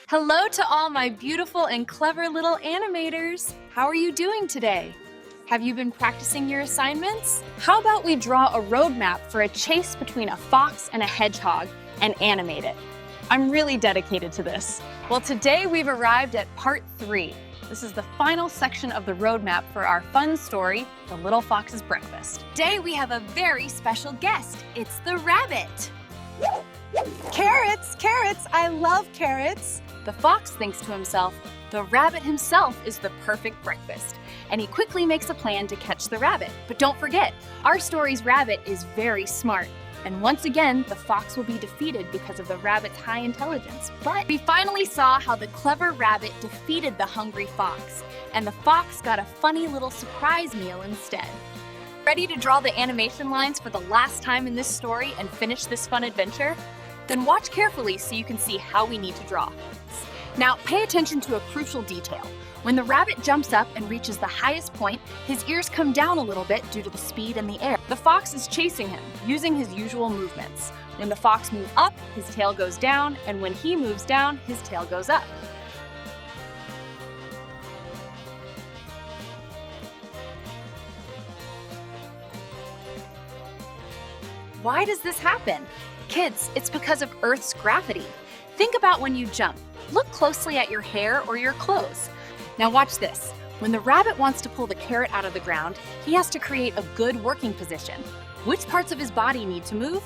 Hello to all my beautiful and clever little animators. How are you doing today? Have you been practicing your assignments? How about we draw a roadmap for a chase between a fox and a hedgehog and animate it? I'm really dedicated to this. Well, today we've arrived at part 3. This is the final section of the roadmap for our fun story, The Little Fox's Breakfast. Today we have a very special guest. It's the rabbit. Carrots, carrots, I love carrots. The fox thinks to himself, the rabbit himself is the perfect breakfast. And he quickly makes a plan to catch the rabbit. But don't forget, our story's rabbit is very smart. And once again, the fox will be defeated because of the rabbit's high intelligence. But we finally saw how the clever rabbit defeated the hungry fox. And the fox got a funny little surprise meal instead. Ready to draw the animation lines for the last time in this story and finish this fun adventure? Then watch carefully so you can see how we need to draw. Now, pay attention to a crucial detail. When the rabbit jumps up and reaches the highest point, his ears come down a little bit due to the speed in the air. The fox is chasing him, using his usual movements. When the fox moves up, his tail goes down, and when he moves down, his tail goes up. Why does this happen? Kids, it's because of Earth's gravity. Think about when you jump. Look closely at your hair or your clothes. Now watch this. When the rabbit wants to pull the carrot out of the ground, he has to create a good working position. Which parts of his body need to move?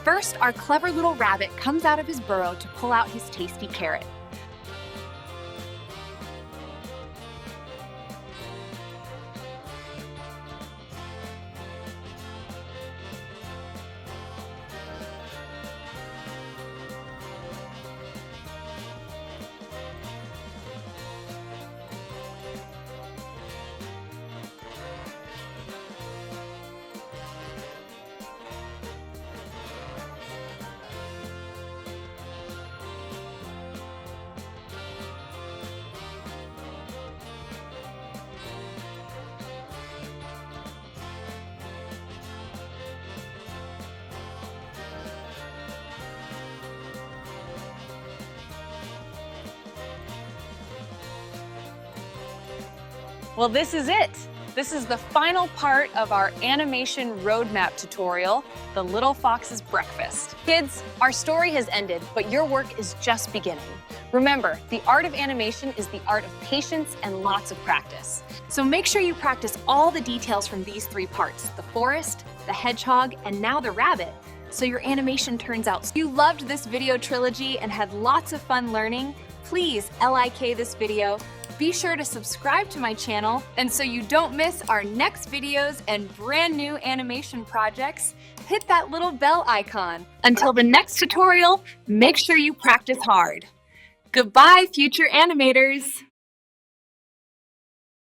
First, our clever little rabbit comes out of his burrow to pull out his tasty carrot. Well, this is it. This is the final part of our animation roadmap tutorial, The Little Fox's Breakfast. Kids, our story has ended, but your work is just beginning. Remember, the art of animation is the art of patience and lots of practice. So make sure you practice all the details from these 3 parts, the forest, the hedgehog, and now the rabbit, so your animation turns out. If you loved this video trilogy and had lots of fun learning, please like this video. Be sure to subscribe to my channel, and so you don't miss our next videos and brand new animation projects, hit that little bell icon. Until the next tutorial, make sure you practice hard. Goodbye, future animators!